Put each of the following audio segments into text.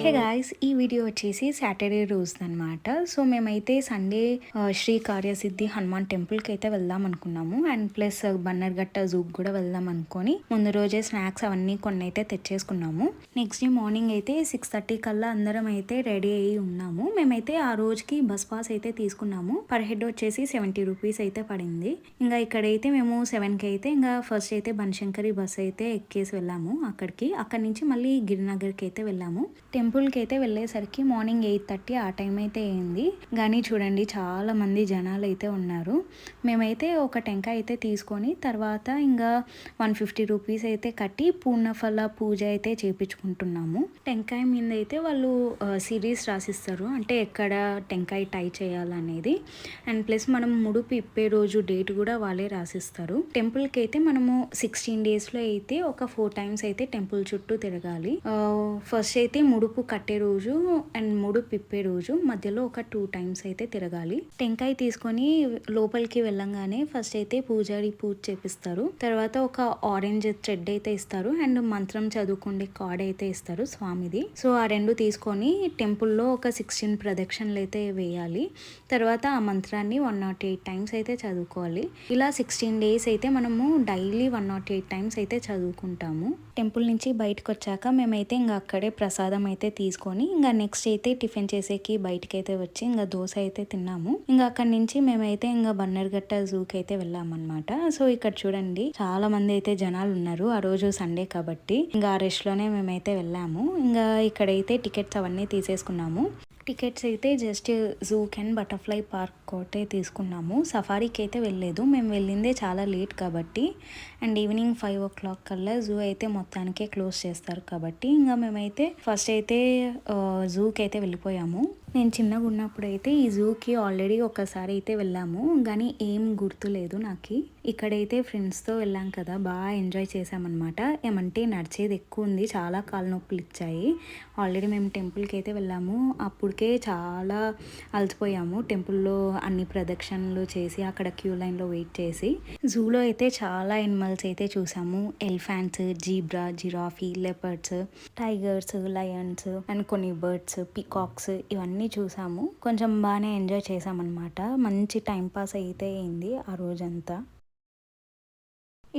Hey guys, ఈ video వచ్చేసి Saturday రోజుదనమాట. So మేమైతే సండే శ్రీ కార్యసిద్ధి హనుమాన్ టెంపుల్కి అయితే వెళ్దాం అనుకున్నాము. అండ్ ప్లస్ బన్నర్ఘట్ట జూకి కూడా వెళ్దాం అనుకొని ముందు రోజే స్నాక్స్ అవన్నీ కొన్ని అయితే తెచ్చేసుకున్నాము. నెక్స్ట్ డే మార్నింగ్ అయితే 6:30 కల్లా అందరం అయితే రెడీ అయ్యి ఉన్నాము. మేమైతే ఆ రోజుకి బస్ పాస్ అయితే తీసుకున్నాము. పర్ హెడ్ వచ్చేసి 70 రూపీస్ అయితే పడింది. ఇంకా ఇక్కడైతే మేము 7కి అయితే ఇంకా ఫస్ట్ అయితే బనశంకరి బస్ అయితే ఎక్కేసి వెళ్ళాము. అక్కడి నుంచి మళ్ళీ గిరినగర్కి అయితే వెళ్ళాము. టెంపుల్కి అయితే వెళ్ళేసరికి మార్నింగ్ 8:30 ఆ టైం అయితే అయింది. కానీ చూడండి చాలా మంది జనాలు అయితే ఉన్నారు. మేమైతే ఒక టెంకాయ అయితే తీసుకొని తర్వాత ఇంకా 150 రూపీస్ అయితే కట్టి పూర్ణఫల పూజ అయితే చేయించుకుంటున్నాము. టెంకాయ మీద అయితే వాళ్ళు సిరీస్ రాసిస్తారు, అంటే ఎక్కడ టెంకాయ టై చేయాలనేది. అండ్ ప్లస్ మనం ముడుపు ఇప్పే రోజు డేట్ కూడా వాళ్ళే రాసిస్తారు. టెంపుల్కి అయితే మనము 16 డేస్లో అయితే ఒక 4 టైమ్స్ అయితే టెంపుల్ చుట్టూ తిరగాలి. ఫస్ట్ అయితే ముడుపు కట్టే రోజు అండ్ ముడుపు ఇప్పే రోజు మధ్యలో ఒక 2 టైమ్స్ అయితే తిరగాలి. టెంకాయ తీసుకొని లోపలికి వెళ్ళంగానే ఫస్ట్ అయితే పూజారి పూజ చేపిస్తారు. తర్వాత ఒక ఆరెంజ్ థ్రెడ్ అయితే ఇస్తారు అండ్ మంత్రం చదువుకోండి కార్డ్ అయితే ఇస్తారు స్వామిది. సో ఆ రెండు తీసుకొని టెంపుల్లో ఒక 16 ప్రదక్షిణలు అయితే వేయాలి. తర్వాత ఆ మంత్రాన్ని 108 టైమ్స్ అయితే చదువుకోవాలి. ఇలా 16 డేస్ అయితే మనము డైలీ 108 టైమ్స్ అయితే చదువుకుంటాము. టెంపుల్ నుంచి బయటకు వచ్చాక మేమైతే ఇంకా అక్కడే ప్రసాదం అయితే తీసుకొని ఇంకా నెక్స్ట్ అయితే టిఫిన్ చేసేకి బయటకి అయితే వచ్చి ఇంకా దోశ అయితే తిన్నాము. ఇంకా అక్కడి నుంచి మేమైతే ఇంకా బన్నర్ఘట్ట జూకి అయితే వెళ్ళామన్నమాట. సో ఇక్కడ చూడండి చాలా మంది అయితే జనాలు ఉన్నారు. ఆ రోజు సండే కాబట్టి ఇంకా ఆ రెస్ట్ లోనే మేమైతే వెళ్ళాము. ఇంకా ఇక్కడైతే టికెట్స్ అవన్నీ తీసేసుకున్నాము. టికెట్స్ అయితే just juke and butterfly park కోటే తీసుకున్నాము. సఫారీకి అయితే వెళ్ళలేదు, మేము వెళ్ళిందే చాలా లేట్ కాబట్టి. అండ్ ఈవినింగ్ 5 o'clock కల్లా జూ అయితే మొత్తానికే క్లోజ్ చేస్తారు కాబట్టి ఇంకా మేమైతే ఫస్ట్ అయితే జూకి అయితే వెళ్ళిపోయాము. నేను చిన్నగా ఉన్నప్పుడు అయితే ఈ జూకి ఆల్రెడీ ఒకసారి అయితే వెళ్ళాము, కానీ ఏం గుర్తులేదు నాకు. ఇక్కడైతే ఫ్రెండ్స్తో వెళ్ళాం కదా, బాగా ఎంజాయ్ చేసామన్నమాట. ఏమంటే నడిచేది ఎక్కువ ఉంది, చాలా కాళ్ళ నొప్పులు ఇచ్చాయి. ఆల్రెడీ మేము టెంపుల్కి అయితే వెళ్ళాము, అప్పటికే చాలా అలసిపోయాము. టెంపుల్లో అన్ని ప్రదక్షిణలు చేసి అక్కడ క్యూ లైన్లో వెయిట్ చేసి. జూలో అయితే చాలా ఎనిమల్స్ అయితే చూసాము. Elephants, zebra, giraffe, leopards, tigers, Lions and కొన్ని బర్డ్స్, పీకాక్స్ ఇవన్నీ చూసాము. కొంచెం బాగానే ఎంజాయ్ చేసామన్నమాట. మంచి టైం పాస్ అయితే అయింది ఆ రోజంతా.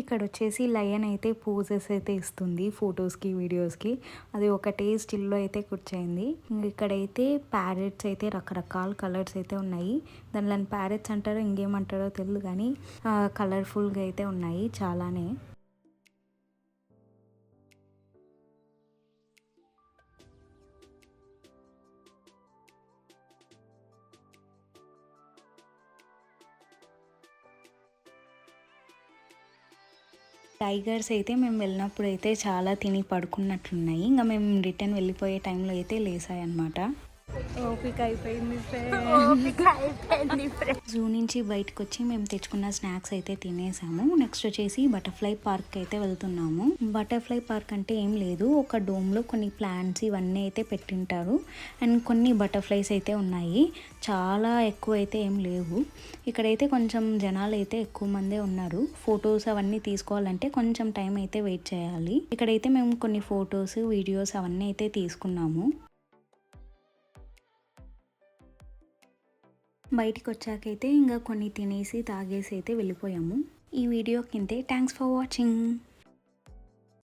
ఇక్కడ వచ్చేసి లయన్ అయితే పోజెస్ అయితే ఇస్తుంది ఫొటోస్కి, వీడియోస్కి. అది ఒకటే స్టిల్లో అయితే కూర్చోయింది. ఇక్కడైతే ప్యారెట్స్ అయితే రకరకాల కలర్స్ అయితే ఉన్నాయి. దానిలో ప్యారెట్స్ అంటారో ఇంకేమంటారో తెలియదు, కానీ కలర్ఫుల్గా అయితే ఉన్నాయి చాలానే. టైగర్స్ అయితే మేము వెళ్ళినప్పుడు అయితే చాలా తిని పడుకున్నట్లున్నాయి. ఇంకా మేము రిటర్న్ వెళ్ళిపోయే టైంలో అయితే లేసాయి అన్నమాట. ఓపిక అయిపోయింది జూ నుంచి బయటకు వచ్చి మేము తెచ్చుకున్న స్నాక్స్ అయితే తినేసాము. నెక్స్ట్ వచ్చేసి బటర్ఫ్లై పార్క్ అయితే వెళ్తున్నాము. బటర్ఫ్లై పార్క్ అంటే ఏం లేదు, ఒక డోమ్లో కొన్ని ప్లాంట్స్ ఇవన్నీ అయితే పెట్టింటారు అండ్ కొన్ని బటర్ఫ్లైస్ అయితే ఉన్నాయి. చాలా ఎక్కువ అయితే ఏం లేవు. ఇక్కడైతే కొంచెం జనాలు అయితే ఎక్కువ మందే ఉన్నారు. ఫొటోస్ అవన్నీ తీసుకోవాలంటే కొంచెం టైం అయితే వెయిట్ చేయాలి. ఇక్కడైతే మేము కొన్ని ఫొటోస్, వీడియోస్ అవన్నీ అయితే తీసుకున్నాము. బయటికి వచ్చాకైతే ఇంకా కొన్ని తినేసి తాగేసి అయితే వెళ్ళిపోయాము. ఈ వీడియో కింద థ్యాంక్స్ ఫర్ వాచింగ్.